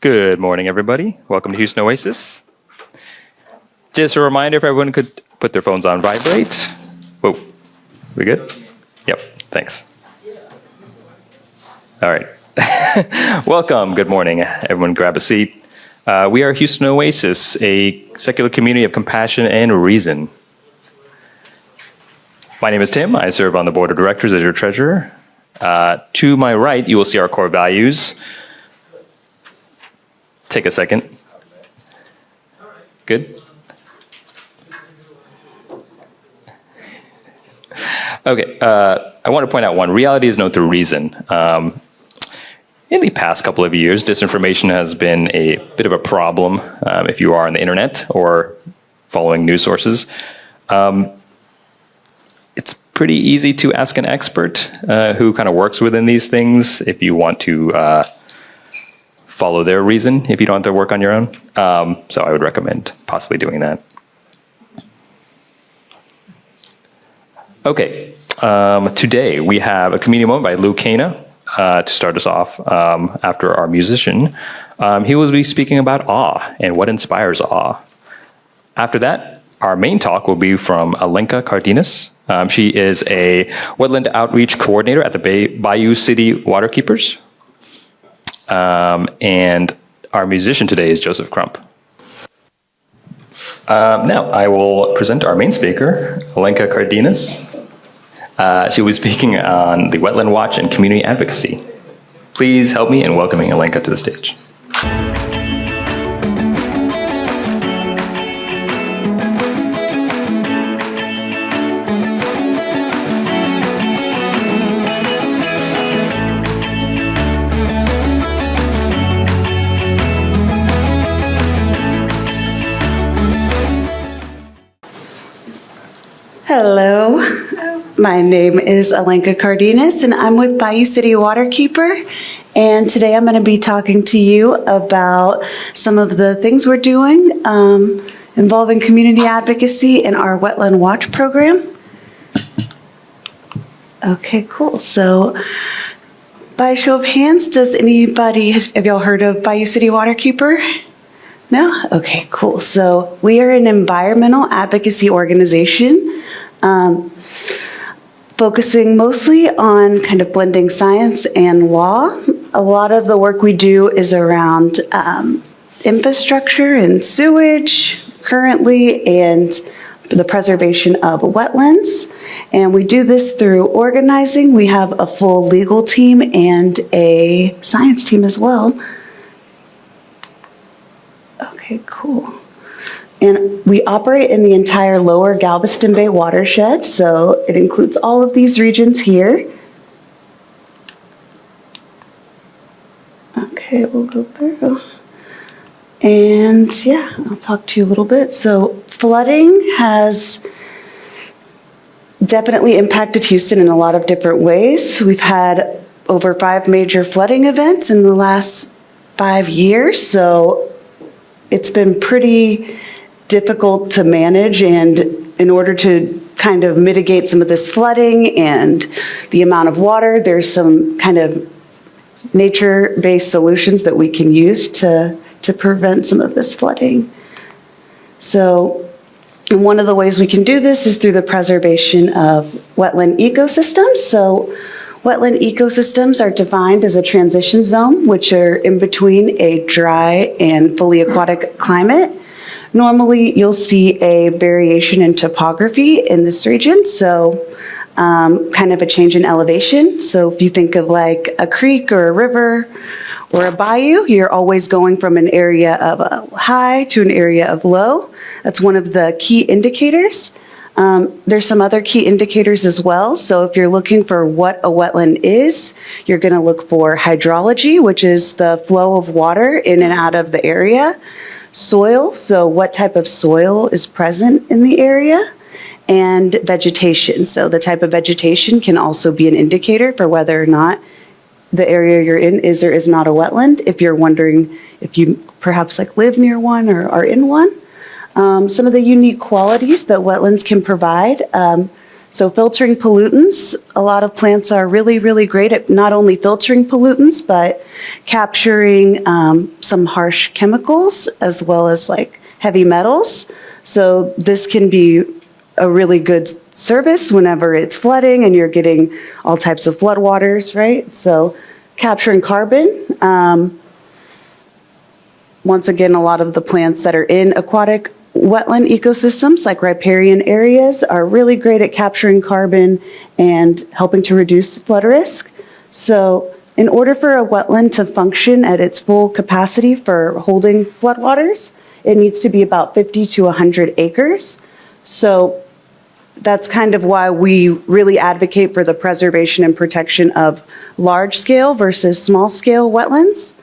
Good morning, everybody. Welcome to Houston Oasis. Just a reminder if everyone could put their phones on vibrate. Whoa, we good? Yep, thanks. All right. Welcome, good morning. Everyone grab a seat. We are Houston Oasis, a secular community of compassion and reason. My name is Tim. I serve on the board of directors as your treasurer. To my right, you will see our core values. Take a second. Good. Okay, I want to point out one. Reality is known through reason. In the past couple of years, disinformation has been a bit of a problem if you are on the internet or following news sources. It's pretty easy to ask an expert who kind of works within these things if you want to follow their reason if you don't have to work on your own. So I would recommend possibly doing that. Okay, today we have a community moment by Lou Cana to start us off after our musician. He will be speaking about awe and what inspires awe. After that, our main talk will be from Alenka Cardenas. She is a Wetland Outreach Coordinator at the Bayou City Waterkeepers. And our musician today is Joseph Crump. Now, I will present our main speaker, Alenka Cardenas. She will be speaking on the Wetland Watch and community advocacy. Please help me in welcoming Alenka to the stage. Hello, my name is Alenka Cardenas and I'm with Bayou City Waterkeeper, and today I'm going to be talking to you about some of the things we're doing involving community advocacy in our Wetland Watch program. Okay, cool. So by a show of hands, have y'all heard of Bayou City Waterkeeper? No? Okay, cool. So we are an environmental advocacy organization focusing mostly on kind of blending science and law. A lot of the work we do is around infrastructure and sewage currently, and the preservation of wetlands. And we do this through organizing. We have a full legal team and a science team as well. Okay, cool. And we operate in the entire Lower Galveston Bay Watershed, so it includes all of these regions here. Okay, we'll go through. And yeah, I'll talk to you a little bit. So flooding has definitely impacted Houston in a lot of different ways. We've had over 5 major flooding events in the last 5 years, so it's been pretty difficult to manage, and in order to kind of mitigate some of this flooding and the amount of water, there's some kind of nature-based solutions that we can use to prevent some of this flooding. So one of the ways we can do this is through the preservation of wetland ecosystems. So wetland ecosystems are defined as a transition zone, which are in between a dry and fully aquatic climate. Normally, you'll see a variation in topography in this region, so kind of a change in elevation. So if you think of like a creek or a river or a bayou, you're always going from an area of high to an area of low. That's one of the key indicators. There's some other key indicators as well. So if you're looking for what a wetland is, you're going to look for hydrology, which is the flow of water in and out of the area. Soil, so what type of soil is present in the area, and vegetation. So the type of vegetation can also be an indicator for whether or not the area you're in is or is not a wetland, if you're wondering if you perhaps like live near one or are in one. Some of the unique qualities that wetlands can provide. So filtering pollutants, a lot of plants are really, really great at not only filtering pollutants, but capturing some harsh chemicals as well as like heavy metals. So this can be a really good service whenever it's flooding and you're getting all types of floodwaters, right? So capturing carbon. Once again, a lot of the plants that are in aquatic wetland ecosystems, like riparian areas, are really great at capturing carbon and helping to reduce flood risk. So in order for a wetland to function at its full capacity for holding floodwaters, it needs to be about 50 to 100 acres. So that's kind of why we really advocate for the preservation and protection of large-scale versus small-scale wetlands.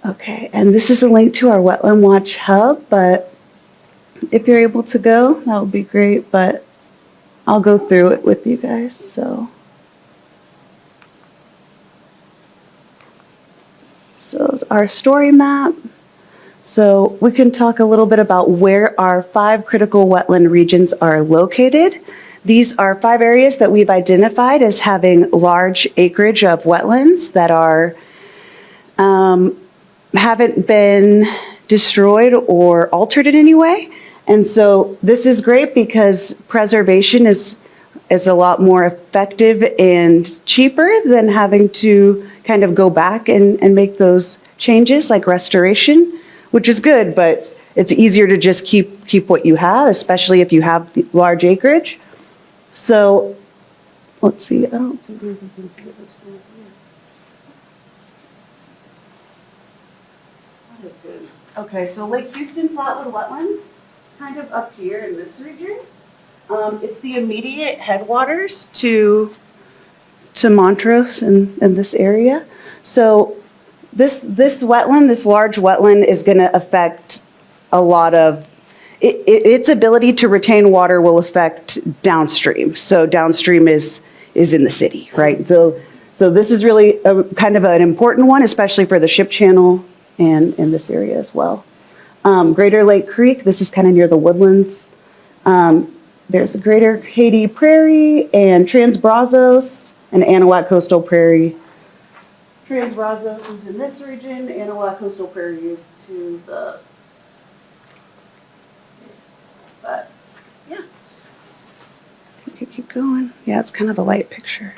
Okay, and this is a link to our Wetland Watch Hub, but if you're able to go, that would be great, but I'll go through it with you guys, so. So our story map. So we can talk a little bit about where our 5 critical wetland regions are located. These are 5 areas that we've identified as having large acreage of wetlands that are haven't been destroyed or altered in any way. And so this is great because preservation is a lot more effective and cheaper than having to kind of go back and make those changes like restoration, which is good, but it's easier to just keep what you have, especially if you have the large acreage. So let's see, I don't see if you can see this one here. That is good. Okay, so Lake Houston Flatwood Wetlands, kind of up here in this region. It's the immediate headwaters to Montrose and this area. So this wetland, this large wetland, is going to affect a lot of, its ability to retain water will affect downstream. So downstream is in the city, right? So this is really kind of an important one, especially for the ship channel and in this area as well. Greater Lake Creek, this is kind of near the woodlands. There's the Greater Haiti Prairie and Trans Brazos and Anahuac Coastal Prairie. Trans Brazos is in this region, Anahuac Coastal Prairie is to the, but yeah. You can keep going. Yeah, it's kind of a light picture.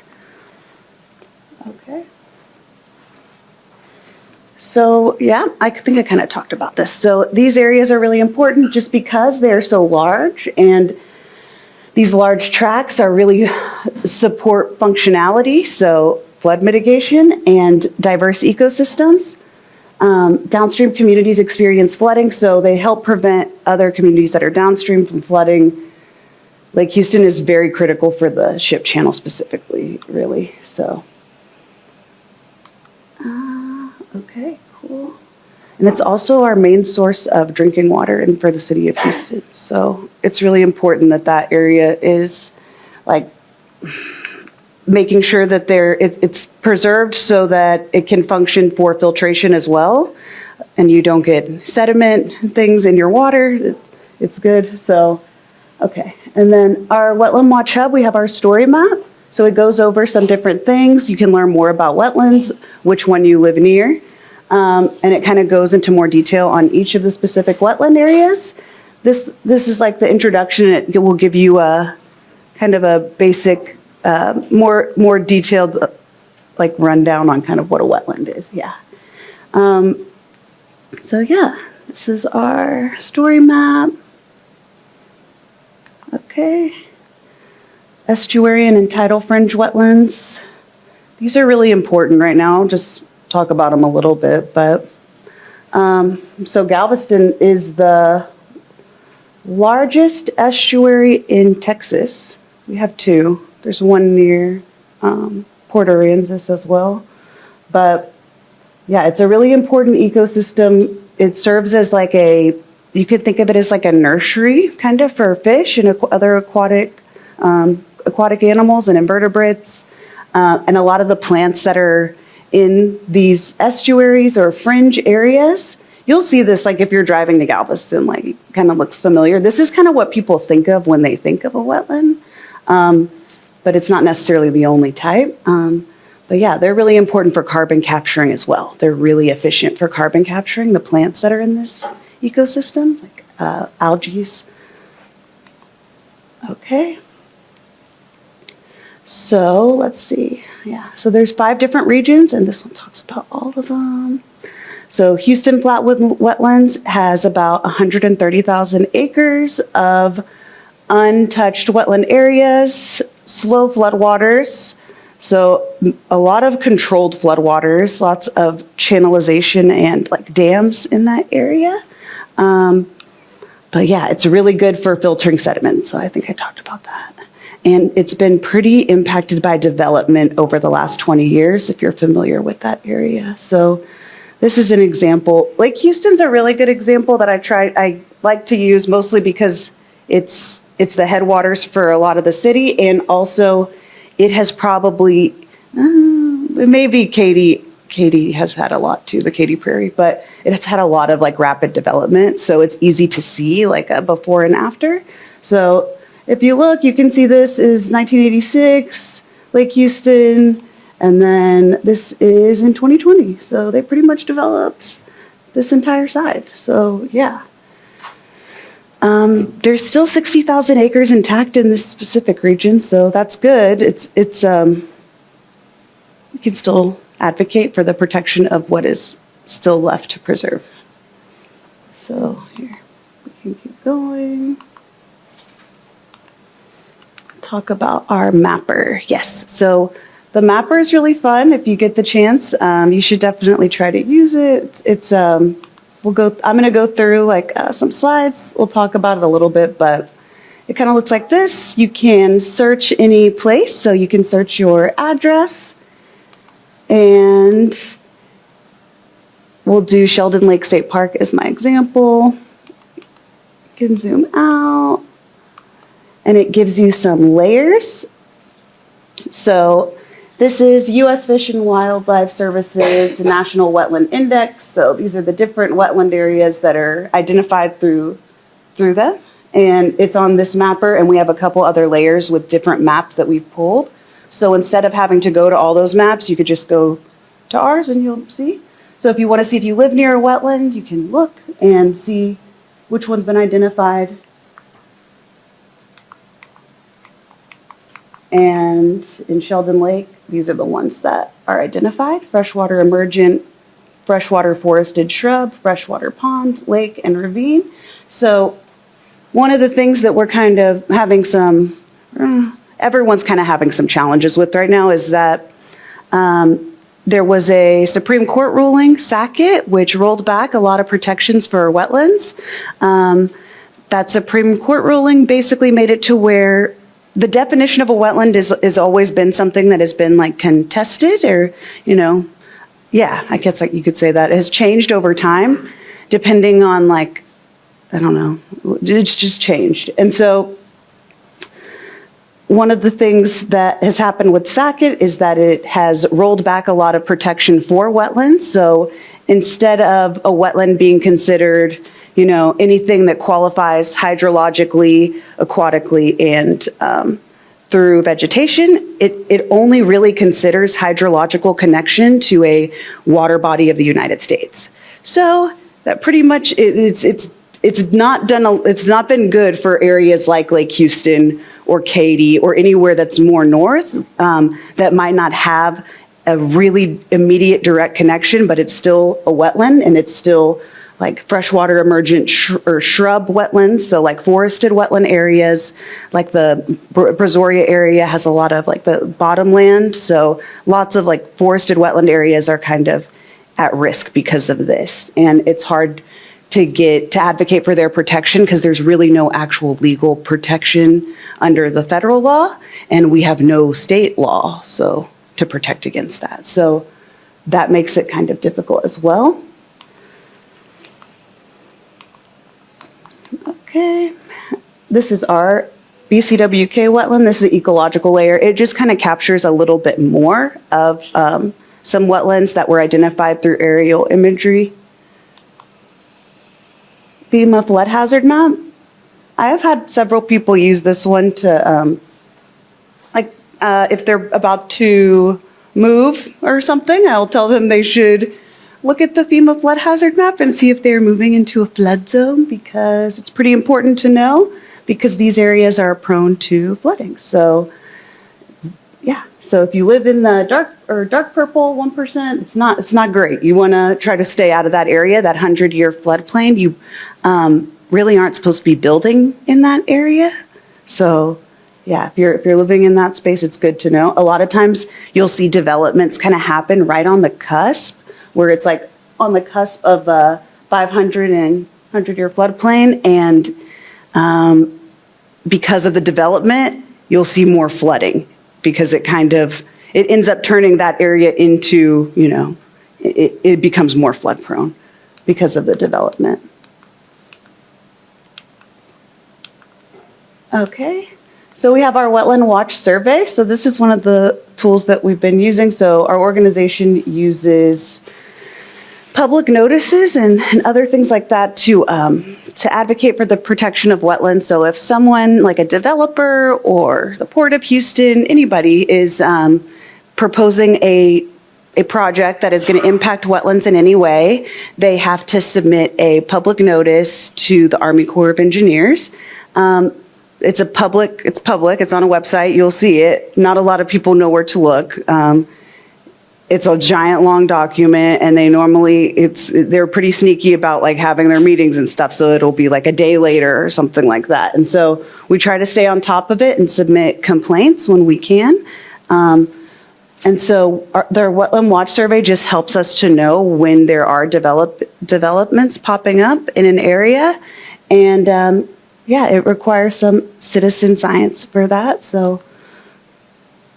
Okay. So yeah, I think I kind of talked about this. So these areas are really important just because they're so large, and these large tracts are really support functionality, so flood mitigation and diverse ecosystems. Downstream communities experience flooding, so they help prevent other communities that are downstream from flooding. Lake Houston is very critical for the ship channel specifically, really, so. Okay, cool. And it's also our main source of drinking water and for the city of Houston. So it's really important that that area is like making sure that it's preserved so that it can function for filtration as well. And you don't get sediment things in your water. It's good. So, okay. And then our Wetland Watch Hub, we have our story map. So it goes over some different things. You can learn more about wetlands, which one you live near. And it kind of goes into more detail on each of the specific wetland areas. This is like the introduction. It will give you a kind of a basic, more detailed like rundown on kind of what a wetland is. Yeah. So yeah, this is our story map. Okay. Estuarine and tidal fringe wetlands. These are really important right now. I'll just talk about them a little bit, but so Galveston is the largest estuary in Texas. We have 2. There's one near Port Aransas as well. But yeah, it's a really important ecosystem. It serves as like you could think of it as like a nursery kind of for fish and other aquatic animals and invertebrates. And a lot of the plants that are in these estuaries or fringe areas, you'll see this, like, if you're driving to Galveston, like, it kind of looks familiar. This is kind of what people think of when they think of a wetland, but it's not necessarily the only type. But yeah, they're really important for carbon capturing as well. They're really efficient for carbon capturing, the plants that are in this ecosystem, like algae. Okay. So let's see. Yeah, so there's 5 different regions, and this one talks about all of them. So Houston Flatwood Wetlands has about 130,000 acres of untouched wetland areas, slow floodwaters, so a lot of controlled floodwaters, lots of channelization and like dams in that area. But yeah, it's really good for filtering sediment, so I think I talked about that. And it's been pretty impacted by development over the last 20 years, if you're familiar with that area. So this is an example. Lake Houston's a really good example that I like to use mostly because it's the headwaters for a lot of the city, and also it has probably, maybe Katy has had a lot too, the Katy Prairie, but it's had a lot of like rapid development, so it's easy to see like a before and after. So if you look, you can see this is 1986, Lake Houston, and then this is in 2020. So they pretty much developed this entire side. So yeah. There's still 60,000 acres intact in this specific region, so that's good. We can still advocate for the protection of what is still left to preserve. So here, we can keep going. Talk about our mapper. Yes, so the mapper is really fun. If you get the chance, you should definitely try to use it. I'm going to go through like some slides. We'll talk about it a little bit, but it kind of looks like this. You can search any place, so you can search your address, and we'll do Sheldon Lake State Park as my example. You can zoom out, and it gives you some layers. So this is U.S. Fish and Wildlife Service's National Wetland Index. So these are the different wetland areas that are identified through them. And it's on this mapper, and we have a couple other layers with different maps that we've pulled. So instead of having to go to all those maps, you could just go to ours and you'll see. So if you want to see if you live near a wetland, you can look and see which one's been identified. And in Sheldon Lake, these are the ones that are identified: freshwater emergent, freshwater forested shrub, freshwater pond, lake, and ravine. So one of the things that we're kind of having everyone's kind of having some challenges with right now is that there was a Supreme Court ruling, Sackett, which rolled back a lot of protections for wetlands. That Supreme Court ruling basically made it to where the definition of a wetland is always been something that has been like contested, or, yeah, I guess like you could say that. It has changed over time, depending on like, I don't know, it's just changed. And so one of the things that has happened with Sackett is that it has rolled back a lot of protection for wetlands. So instead of a wetland being considered, anything that qualifies hydrologically, aquatically, and through vegetation, it only really considers hydrological connection to a water body of the United States. So that pretty much it's not been good for areas like Lake Houston or Katy or anywhere that's more north that might not have a really immediate direct connection, but it's still a wetland, and it's still like freshwater emergent or shrub wetlands. So like forested wetland areas, like the Brazoria area has a lot of like the bottomland. So lots of like forested wetland areas are kind of at risk because of this. And it's hard to advocate for their protection because there's really no actual legal protection under the federal law, and we have no state law so to protect against that. So that makes it kind of difficult as well. Okay, this is our BCWK wetland. This is the ecological layer. It just kind of captures a little bit more of some wetlands that were identified through aerial imagery. FEMA flood hazard map. I have had several people use this one to, if they're about to move or something, I'll tell them they should look at the FEMA flood hazard map and see if they're moving into a flood zone, because it's pretty important to know, because these areas are prone to flooding. So, yeah. So if you live in the dark purple 1%, it's not great. You want to try to stay out of that area, that 100-year floodplain. You really aren't supposed to be building in that area. So, yeah, if you're living in that space, it's good to know. A lot of times you'll see developments kind of happen right on the cusp, where it's like on the cusp of a 500 and 100-year floodplain, and because of the development, you'll see more flooding, because it ends up turning that area into, it becomes more flood prone because of the development. Okay. So we have our Wetland Watch survey. So this is one of the tools that we've been using. So our organization uses public notices and other things like that to advocate for the protection of wetlands. So if someone, like a developer or the Port of Houston, anybody is proposing a project that is going to impact wetlands in any way, they have to submit a public notice to the Army Corps of Engineers. It's public, it's on a website, you'll see it. Not a lot of people know where to look. It's a giant long document, and they're pretty sneaky about like having their meetings and stuff, so it'll be like a day later or something like that. And so we try to stay on top of it and submit complaints when we can. And so their Wetland Watch survey just helps us to know when there are developments popping up in an area. And yeah, it requires some citizen science for that. So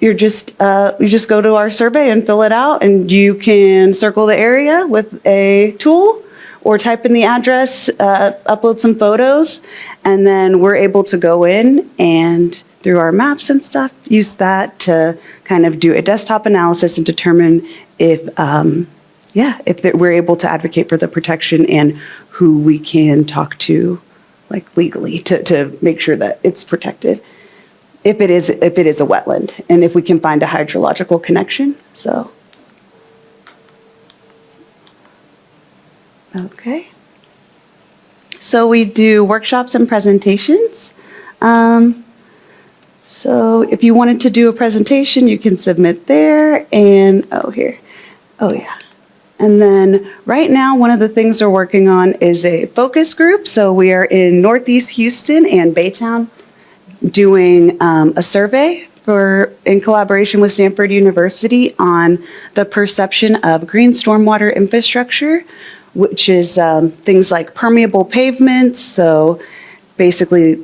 you just go to our survey and fill it out, and you can circle the area with a tool or type in the address, upload some photos, and then we're able to go in and through our maps and stuff, use that to kind of do a desktop analysis and determine if we're able to advocate for the protection and who we can talk to, like legally, to make sure that it's protected. If it is a wetland, and if we can find a hydrological connection. So, okay. So we do workshops and presentations. So if you wanted to do a presentation, you can submit there, and and then right now, one of the things we're working on is a focus group. So we are in Northeast Houston and Baytown, doing a survey in collaboration with Stanford University on the perception of green stormwater infrastructure, which is things like permeable pavements. So basically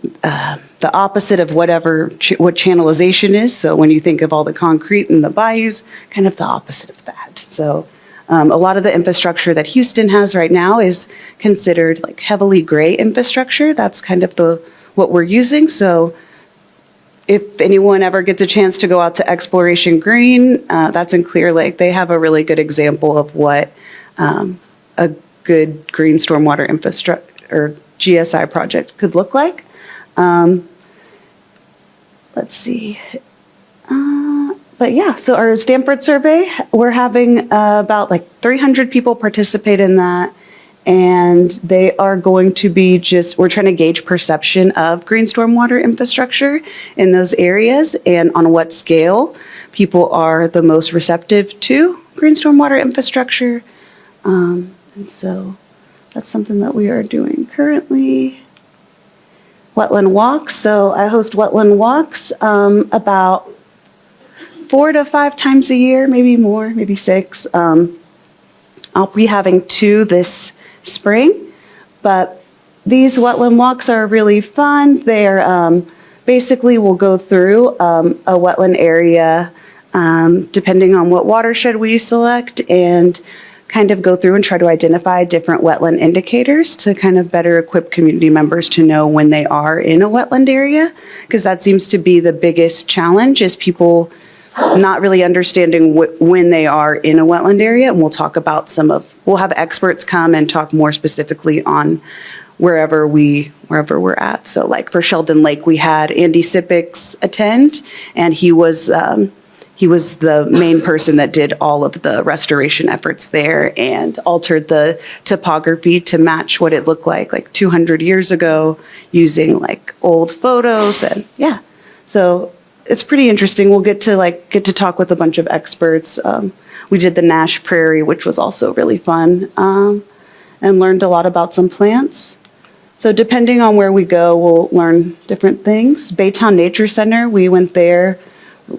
the opposite of what channelization is. So when you think of all the concrete in the bayous, kind of the opposite of that. So a lot of the infrastructure that Houston has right now is considered like heavily gray infrastructure. That's kind of what we're using. So if anyone ever gets a chance to go out to Exploration Green, that's in Clear Lake, they have a really good example of what a good green stormwater infrastructure or GSI project could look like. Let's see. But yeah, so our Stanford survey, we're having about like 300 people participate in that. And they are going to be we're trying to gauge perception of green stormwater infrastructure in those areas and on what scale people are the most receptive to green stormwater infrastructure. And so that's something that we are doing currently. Wetland walks. So I host wetland walks about 4 to 5 times a year, maybe more, maybe 6. I'll be having 2 this spring, but these wetland walks are really fun. They're basically we'll go through a wetland area depending on what watershed we select, and kind of go through and try to identify different wetland indicators to kind of better equip community members to know when they are in a wetland area, because that seems to be the biggest challenge, is people not really understanding when they are in a wetland area. And we'll talk about we'll have experts come and talk more specifically on wherever we're at. So like for Sheldon Lake, we had Andy Sipix attend, and he was the main person that did all of the restoration efforts there and altered the topography to match what it looked like 200 years ago, using like old photos. And yeah, so it's pretty interesting. We'll get to talk with a bunch of experts. We did the Nash Prairie, which was also really fun, and learned a lot about some plants. So depending on where we go, we'll learn different things. Baytown Nature Center, we went there,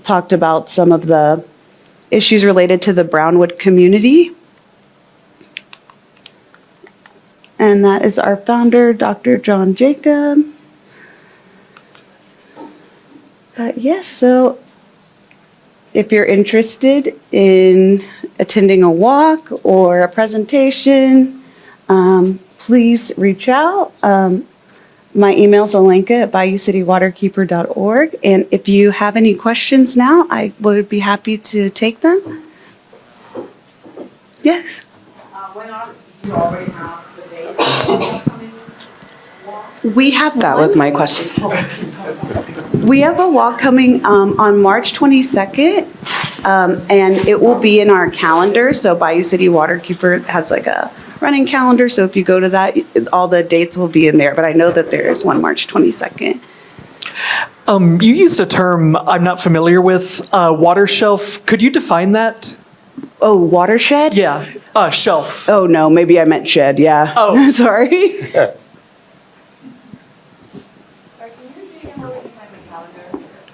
talked about some of the issues related to the Brownwood community. And that is our founder, Dr. John Jacob. But yes, so if you're interested in attending a walk or a presentation, please reach out. My email is alenka@bayoucitywaterkeeper.org. And if you have any questions now, I would be happy to take them. Yes? When are you already have the date for the upcoming walk? We have That one. was my question. We have a walk coming on March 22nd, and it will be in our calendar. So Bayou City Waterkeeper has like a running calendar. So if you go to that, all the dates will be in there. But I know that there is one March 22nd. You used a term I'm not familiar with, water shelf. Could you define that? Oh, watershed? Yeah, shelf. Oh, no, maybe I meant shed, yeah. Oh. Sorry.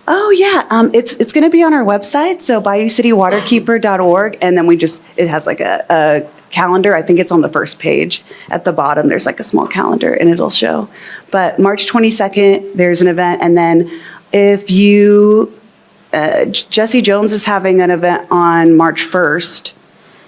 Oh, yeah, it's going to be on our website, so BayouCityWaterkeeper.org, and then it has like a calendar. I think it's on the first page. At the bottom, there's like a small calendar, and it'll show. But March 22nd, there's an event, and then if you, Jesse Jones is having an event on March 1st,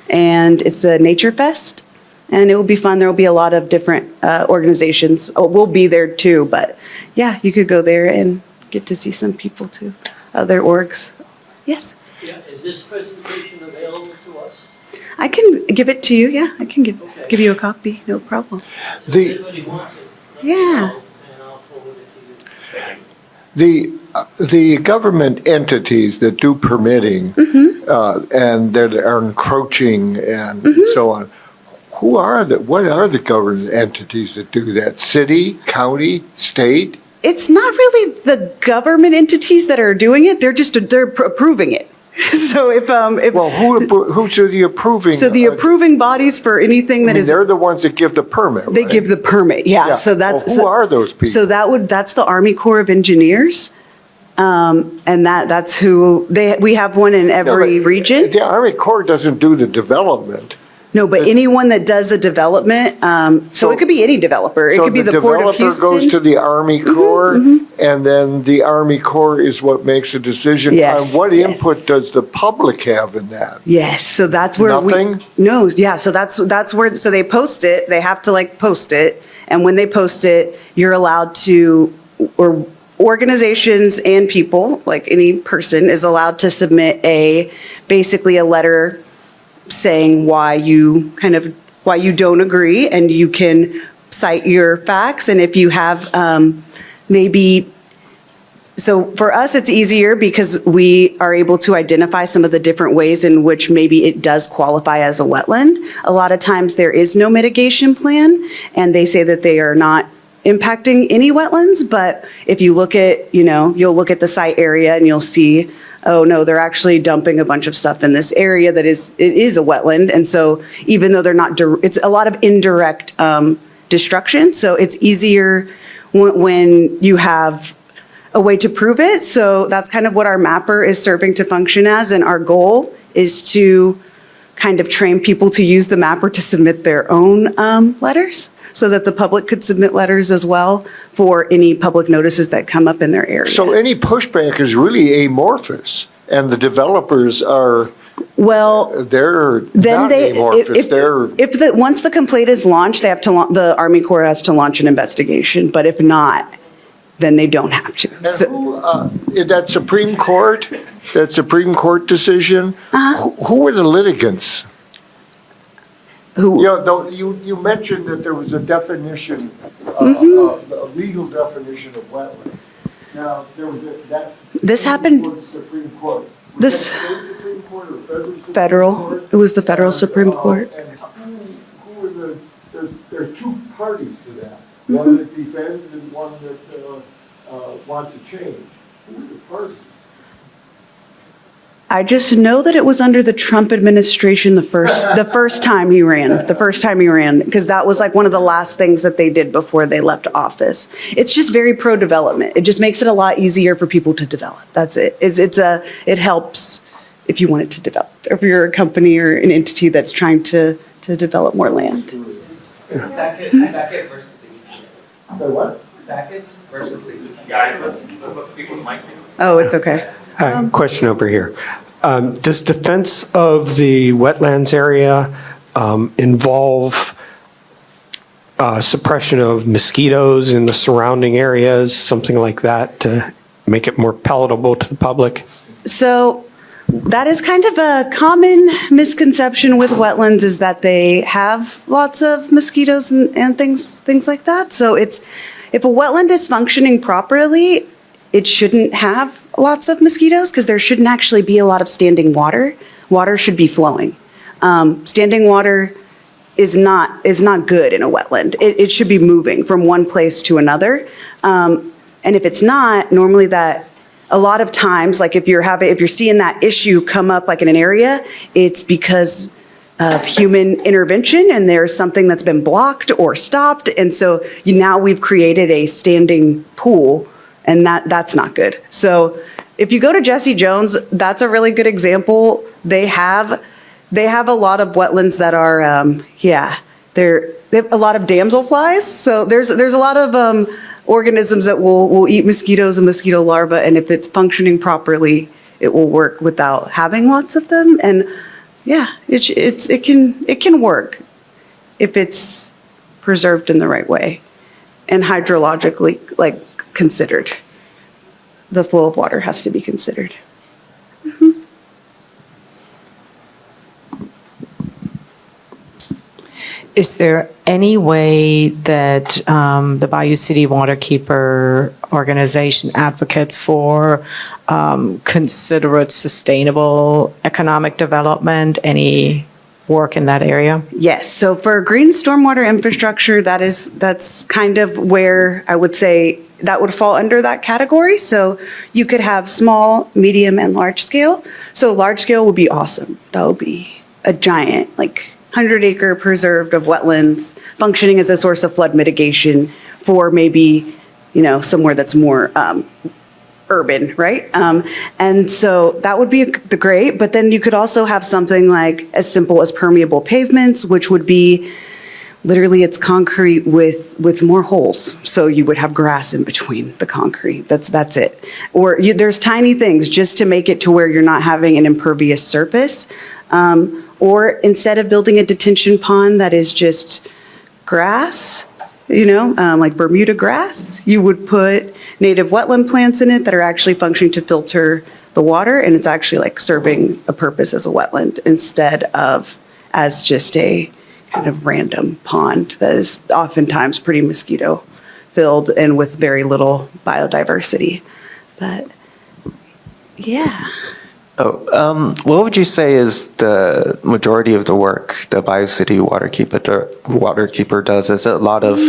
and it's a Nature Fest, and it will be fun. There will be a lot of different organizations. Oh, we'll be there too, but yeah, you could go there and get to see some people too, other orgs. Yes? Yeah, is this presentation available to us? I can give it to you, yeah. I can give you a copy, no problem. So if anybody wants it, let me Yeah. know, and I'll forward it to you. The government entities that do permitting and that are encroaching and so on, what are the government entities that do that? City, county, state? It's not really the government entities that are doing it, they're approving it. So Well, who's the approving? so the approving bodies for anything I that mean, is, they're the ones that give the permit, they right? give the permit, yeah. Yeah. So that's. Well, who are those people? So that's the Army Corps of Engineers. And that's who, we have one in No, every but region. The Army Corps doesn't do the development. No, but anyone that does the development, so it could be any developer. It could be the Port of So the developer goes to Houston. the Army Corps, and then the Army Corps is what makes a decision on Yes, what yes. input does the public have in that? Yes, so that's where Nothing? No, yeah, so that's where, so they post it, they have to like post it. And when they post it, you're allowed to, or organizations and people, like any person is allowed to submit basically a letter saying why you don't agree, and you can cite your facts. And if you have so for us, it's easier because we are able to identify some of the different ways in which maybe it does qualify as a wetland. A lot of times there is no mitigation plan, and they say that they are not impacting any wetlands, but if you look at, you'll look at the site area and you'll see, oh no, they're actually dumping a bunch of stuff in this area it is a wetland. And so even though they're not, it's a lot of indirect destruction. So it's easier when you have a way to prove it. So that's kind of what our mapper is serving to function as. And our goal is to kind of train people to use the mapper to submit their own letters, so that the public could submit letters as well for any public notices that come up in their area. So any pushback is really amorphous, and the developers are, Well, they're then not they, amorphous, they're, once the complaint is launched, they have to, the Army Corps has to launch an investigation, but if not, then they don't have to. and So- who, that Supreme Court decision, who are the litigants? Who? Yeah, though, you mentioned that there was a definition, a legal definition of wetland. Now, there was that. This happened- before the Supreme Court. Was This- that state Supreme Court or federal Supreme Federal. Court? It was the federal Supreme Court. And who are there are two parties to that. One that defends and one that wants to change. Who are the parties? I just know that it was under the Trump administration the first time he ran, because that was like one of the last things that they did before they left office. It's just very pro-development. It just makes it a lot easier for people to develop. That's it. It helps if you want it to develop. If you're a company or an entity that's trying to develop more land. Second versus the Say what? second versus the Guys, let's let people mic. Oh, it's okay. Hi, question over here. Does defense of the wetlands area involve suppression of mosquitoes in the surrounding areas, something like that, to make it more palatable to the public? So that is kind of a common misconception with wetlands, is that they have lots of mosquitoes and things like that. So if a wetland is functioning properly, it shouldn't have lots of mosquitoes because there shouldn't actually be a lot of standing water. Water should be flowing. Standing water is not good in a wetland. It should be moving from one place to another. And if it's not, normally that a lot of times, like if you're seeing that issue come up like in an area, it's because of human intervention and there's something that's been blocked or stopped. And so now we've created a standing pool, and that's not good. So if you go to Jesse Jones, that's a really good example. They have a lot of wetlands that are, they have a lot of damselflies. So there's a lot of organisms that will eat mosquitoes and mosquito larvae, and if it's functioning properly, it will work without having lots of them. And yeah, it can work if it's preserved in the right way and hydrologically considered. The flow of water has to be considered. Is there any way that the Bayou City Waterkeeper organization advocates for considerate, sustainable economic development? Any work in that area? Yes, so for green stormwater infrastructure, that's kind of where I would say that would fall under that category. So you could have small, medium, and large scale. So large scale would be awesome. That would be a giant, 100-acre preserved of wetlands functioning as a source of flood mitigation for maybe, somewhere that's more urban, right? And so that would be the great, but then you could also have something like as simple as permeable pavements, which would be literally it's concrete with more holes. So you would have grass in between the concrete. That's it. Or there's tiny things just to make it to where you're not having an impervious surface. Or instead of building a detention pond that is just grass, like Bermuda grass, you would put native wetland plants in it that are actually functioning to filter the water, and it's actually serving a purpose as a wetland instead of as just a kind of random pond that is oftentimes pretty mosquito filled and with very little biodiversity. But yeah. What would you say is the majority of the work the Bayou City Waterkeeper does? Is it a lot of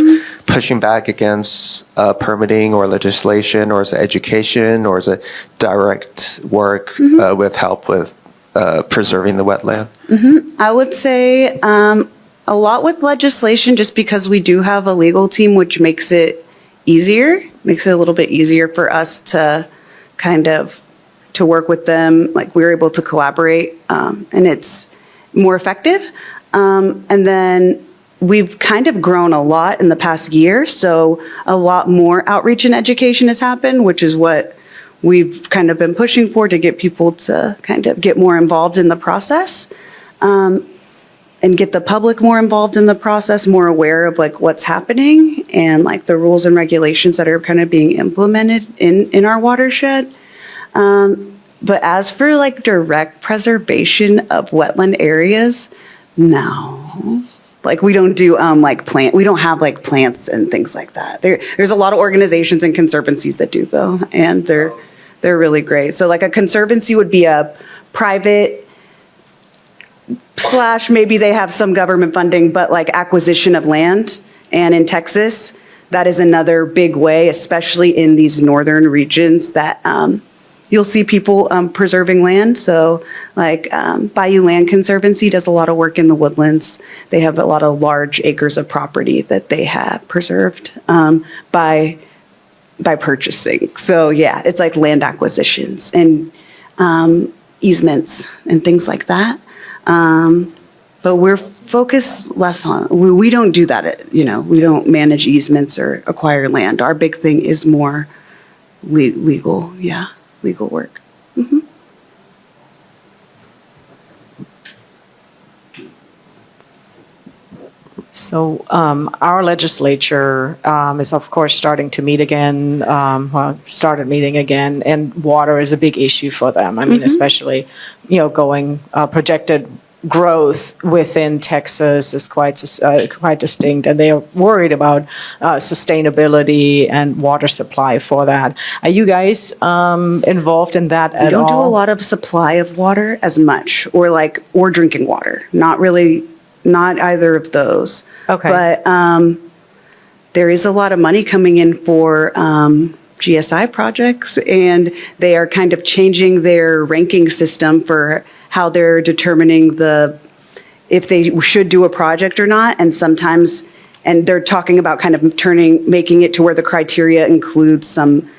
pushing back against permitting or legislation, or is it education, or is it direct work with help with preserving the wetland? I would say a lot with legislation, just because we do have a legal team, which makes it a little bit easier for us to kind of to work with them. We're able to collaborate, and it's more effective. And then we've kind of grown a lot in the past year, so a lot more outreach and education has happened, which is what we've kind of been pushing for, to get people to kind of get more involved in the process, and get the public more involved in the process, more aware of what's happening and the rules and regulations that are kind of being implemented in our watershed. But as for direct preservation of wetland areas, no. Like we don't do we don't have like plants and things like that. There's a lot of organizations and conservancies that do though, and they're really great. So like a conservancy would be a private / maybe they have some government funding, but like acquisition of land. And in Texas, that is another big way, especially in these northern regions, that you'll see people preserving land. So like Bayou Land Conservancy does a lot of work in the woodlands. They have a lot of large acres of property that they have preserved by purchasing. So yeah, it's like land acquisitions and easements and things like that. But we're focused less on, we don't do that, we don't manage easements or acquire land. Our big thing is more legal work. Mm-hmm. So our legislature is, of course, starting to meet again, started meeting again, and water is a big issue for them. I mean, especially, going projected growth within Texas is quite distinct, and they are worried about sustainability and water supply for that. Are you guys involved in that at all? We don't do a lot of supply of water as much, or drinking water. Not really, not either of those. Okay. But there is a lot of money coming in for GSI projects, and they are kind of changing their ranking system for how they're determining if they should do a project or not. And sometimes, and they're talking about kind of making it to where the criteria includes some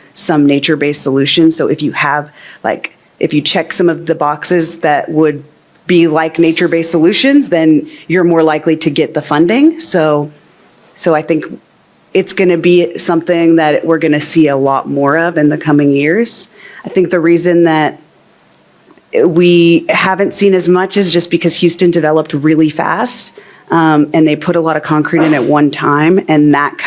nature-based solutions. So if you have, if you check some of the boxes that would be like nature-based solutions, then you're more likely to get the funding. So I think it's going to be something that we're going to see a lot more of in the coming years. I think the reason that we haven't seen as much is just because Houston developed really fast, and they put a lot of concrete in at one time, and that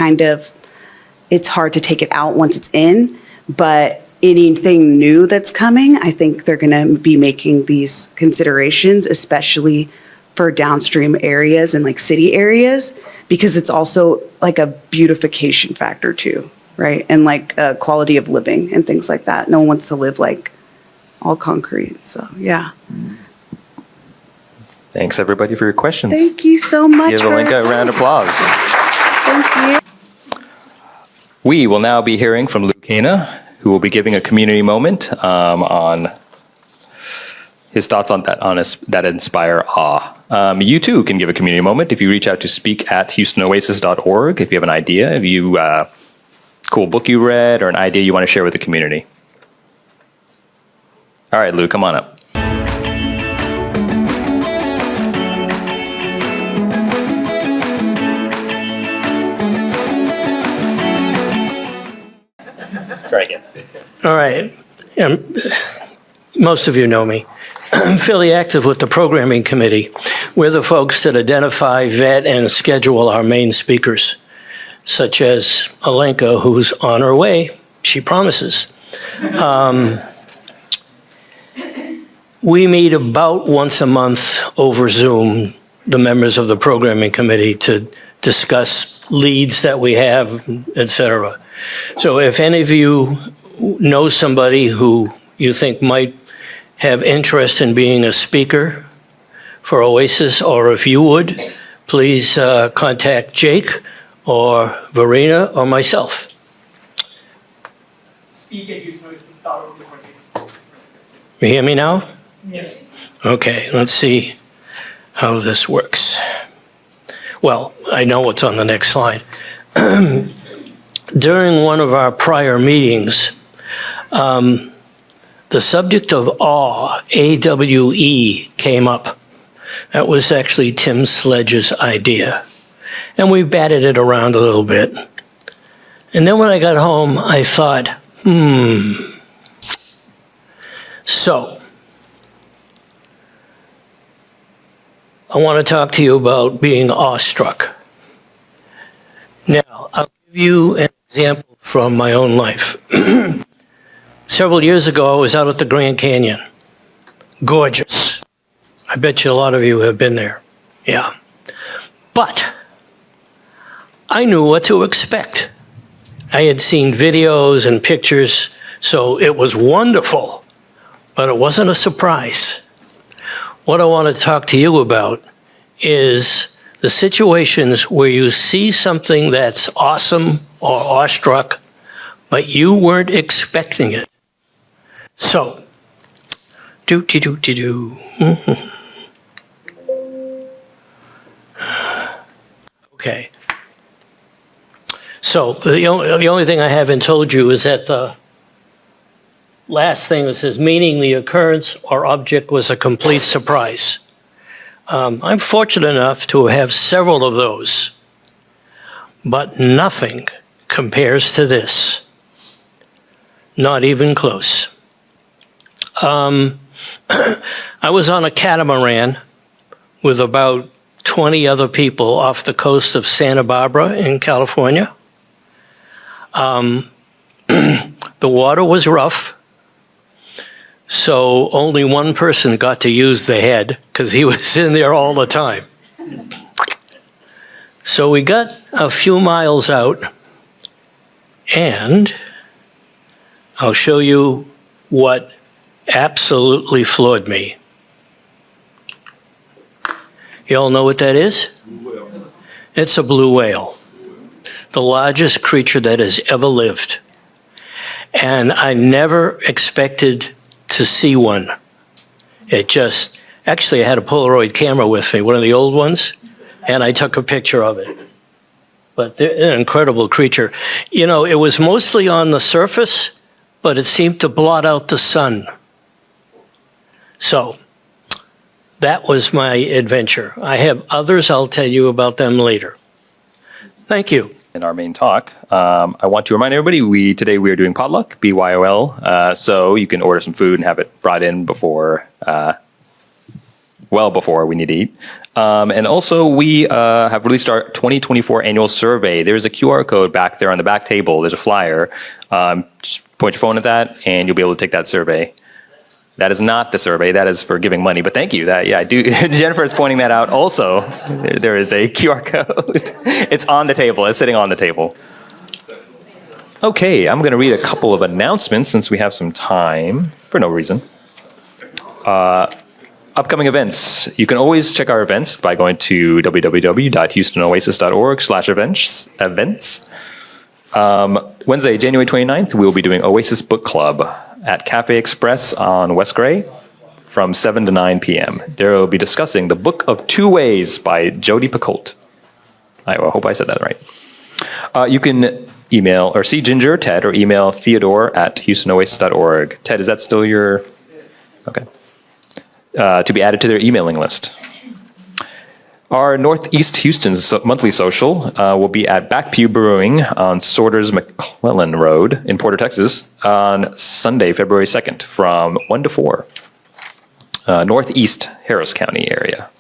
it's hard to take it out once it's in. But anything new that's coming, I think they're going to be making these considerations, especially for downstream areas and like city areas, because it's also like a beautification factor too, right? And like quality of living and things like that. No one wants to live like all concrete. So yeah. Thanks everybody for your questions. Thank you so much. Give Alenka a round of applause. Thank you. We will now be hearing from Lucana, who will be giving a community moment on his thoughts on that inspire awe. You too can give a community moment if you reach out to speak@HoustonOasis.org if you have an idea, if you cool book you read or an idea you want to share with the community. All right, Lou, come on up. Try again. All right. Most of you know me. I'm fairly active with the programming committee. We're the folks that identify, vet, and schedule our main speakers, such as Alenka, who's on her way. She promises. We meet about once a month over Zoom, the members of the programming committee, to discuss leads that we have, et cetera. So if any of you know somebody who you think might have interest in being a speaker for Oasis, or if you would, please contact Jake or Verena or myself. You hear me now? Yes. Okay, let's see how this works. Well, I know what's on the next slide. During one of our prior meetings, the subject of awe, AWE, came up. That was actually Tim Sledge's idea. And we batted it around a little bit. And then when I got home, I thought, So, I want to talk to you about being awestruck. Now, I'll give you an example from my own life. Several years ago, I was out at the Grand Canyon. Gorgeous. I bet you a lot of you have been there. Yeah. But I knew what to expect. I had seen videos and pictures, so it was wonderful, but it wasn't a surprise. What I want to talk to you about is the situations where you see something that's awesome or awestruck, but you weren't expecting it. So, Okay. So the only thing I haven't told you is that the last thing that says, meaning the occurrence or object was a complete surprise. I'm fortunate enough to have several of those, but nothing compares to this. Not even close. I was on a catamaran with about 20 other people off the coast of Santa Barbara in California. The water was rough, so only one person got to use the head because he was in there all the time. So we got a few miles out, and I'll show you what absolutely floored me. You all know what that is? It's a blue whale, the largest creature that has ever lived. And I never expected to see one. Actually I had a Polaroid camera with me, one of the old ones, and I took a picture of it. But they're an incredible creature. You know, it was mostly on the surface, but it seemed to blot out the sun. So, that was my adventure. I have others, I'll tell you about them later. Thank you. In our main talk, I want to remind everybody, today we are doing potluck, BYOL, so you can order some food and have it brought in before, well before we need to eat. And also we have released our 2024 annual survey. There's a QR code back there on the back table. There's a flyer. Just point your phone at that and you'll be able to take that survey. That is not the survey. That is for giving money. But thank you. I do. Jennifer is pointing that out. Also, there is a QR code. It's on the table. It's sitting on the table. Okay, I'm going to read a couple of announcements since we have some time for no reason. Upcoming events. You can always check our events by going to www.houstonoasis.org/events. Wednesday, January 29th, we will be doing Oasis Book Club at Cafe Express on West Gray from 7 to 9 p.m. There will be discussing The Book of Two Ways by Jodi Picoult. I hope I said that right. You can email or see Ginger, Ted, or email theodore@houstonoasis.org. Ted, is that still your... Okay. To be added to their emailing list. Our Northeast Houston monthly social will be at Backpew Brewing on Sorters McClellan Road in Porter, Texas on Sunday, February 2nd from 1 to 4. Northeast Harris County area,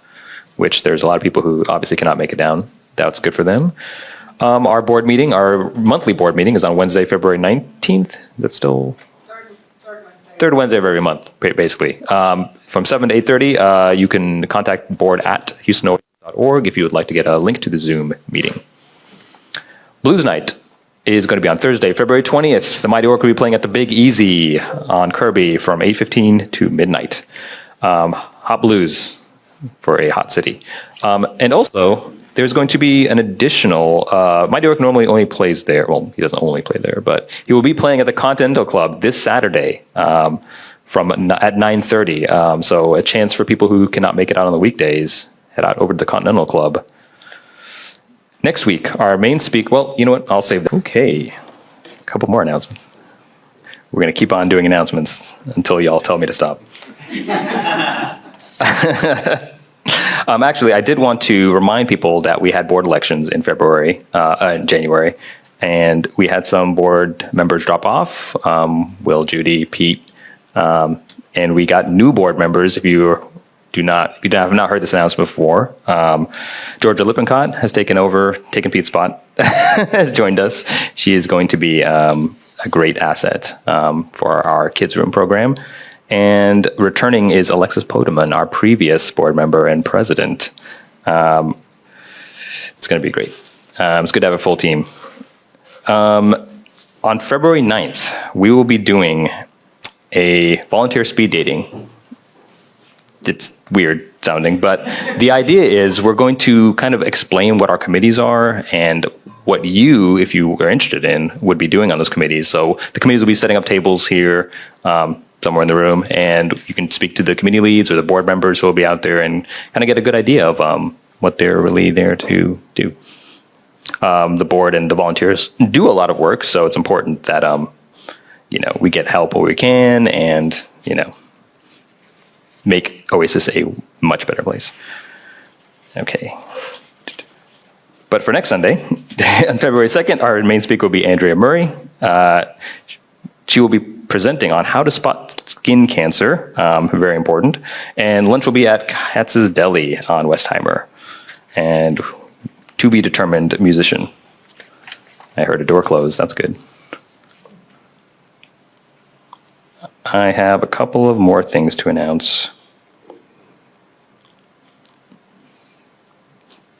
which there's a lot of people who obviously cannot make it down. That's good for them. Our monthly board meeting is on Wednesday, February 19th. That's still... Third Wednesday of every month, basically. From 7 to 8:30, you can contact board@houstonoasis.org if you would like to get a link to the Zoom meeting. Blues Night is going to be on Thursday, February 20th. The Mighty Orc will be playing at the Big Easy on Kirby from 8:15 to midnight. Hot blues for a hot city. And also, there's going to be an additional, Mighty Orc normally only plays there. Well, he doesn't only play there, but he will be playing at the Continental Club this Saturday at 9:30. So a chance for people who cannot make it out on the weekdays, head out over to the Continental Club. Next week, our main well, you know what? I'll save that. Okay, a couple more announcements. We're going to keep on doing announcements until y'all tell me to stop. Actually, I did want to remind people that we had board elections in January, and we had some board members drop off, Will, Judy, Pete, and we got new board members. If you have not heard this announcement before, Georgia Lippincott has taken Pete's spot, has joined us. She is going to be a great asset for our Kids Room program. And returning is Alexis Podeman, our previous board member and president. It's going to be great. It's good to have a full team. On February 9th, we will be doing a volunteer speed dating. It's weird sounding, but the idea is we're going to kind of explain what our committees are and what you, if you are interested in, would be doing on those committees. So the committees will be setting up tables here somewhere in the room, and you can speak to the committee leads or the board members who will be out there and kind of get a good idea of what they're really there to do. The board and the volunteers do a lot of work, so it's important that we get help where we can, and make Oasis a much better place. Okay. But for next Sunday, on February 2nd, our main speaker will be Andrea Murray. She will be presenting on how to spot skin cancer, very important. And lunch will be at Katz's Deli on Westheimer. And to be determined musician. I heard a door close. That's good. I have a couple of more things to announce.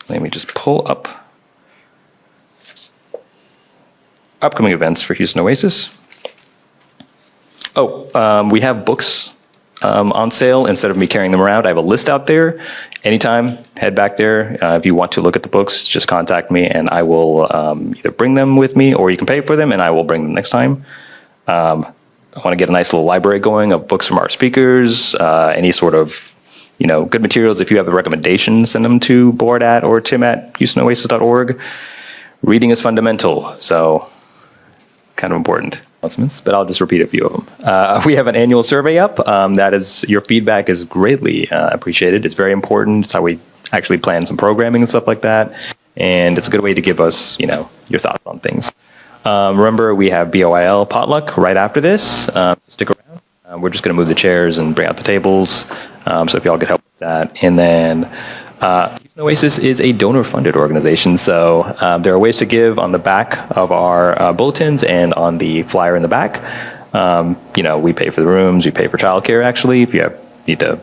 Let me just pull up upcoming events for Houston Oasis. We have books on sale. Instead of me carrying them around, I have a list out there. Anytime, head back there. If you want to look at the books, just contact me and I will either bring them with me or you can pay for them and I will bring them next time. I want to get a nice little library going of books from our speakers, any sort of, good materials. If you have a recommendation, send them to board@ or tim@houstonoasis.org. Reading is fundamental, so kind of important announcements, but I'll just repeat a few of them. We have an annual survey up. Your feedback is greatly appreciated. It's very important. It's how we actually plan some programming and stuff like that. And it's a good way to give us, your thoughts on things. Remember, we have BOIL potluck right after this. Stick around. We're just going to move the chairs and bring out the tables. So if y'all could help with that. And then Houston Oasis is a donor-funded organization. So there are ways to give on the back of our bulletins and on the flyer in the back. We pay for the rooms. We pay for childcare, actually, if you need to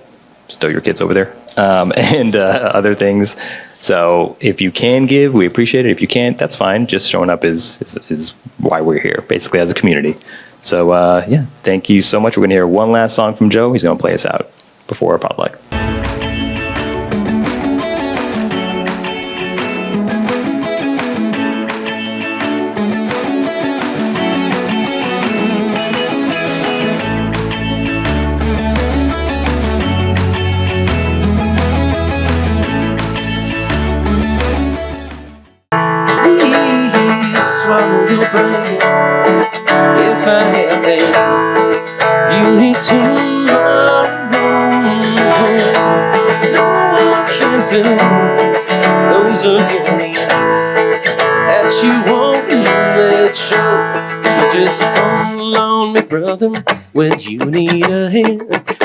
stow your kids over there. And other things. So if you can give, we appreciate it. If you can't, that's fine. Just showing up is why we're here, basically, as a community. So, thank you so much. We're going to hear one last song from Joe. He's going to play us out before our potluck. Swallow your pride. If I have it, you need to know. No one can fill those of your needs that you won't let show. You just come along, my brother, when you need a hand.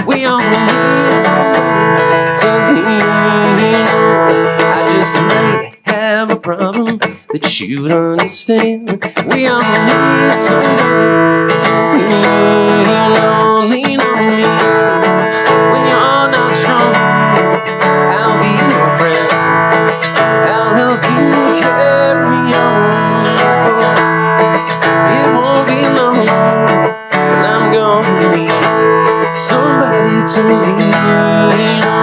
We all need somebody to lean on. I just might have a problem that you'd understand. We all need somebody to lean on me. When you're not strong, I'll be your friend. I'll help you carry on. It won't be long till I'm gonna need somebody to lean on.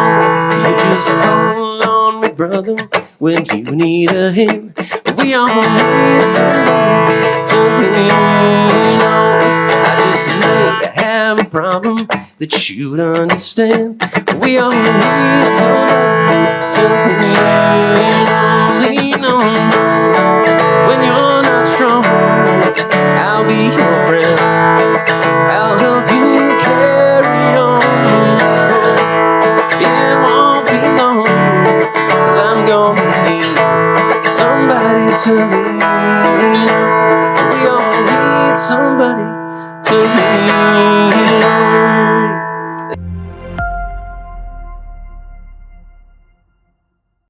You just call on me, brother, when you need a hand. We all need somebody to lean on. I just may have a problem that you'd understand. We all need somebody to lean on. When you're not strong, I'll be your friend. I'll help you carry on. It won't be long till I'm gonna need somebody to lean on. We all need somebody to lean on.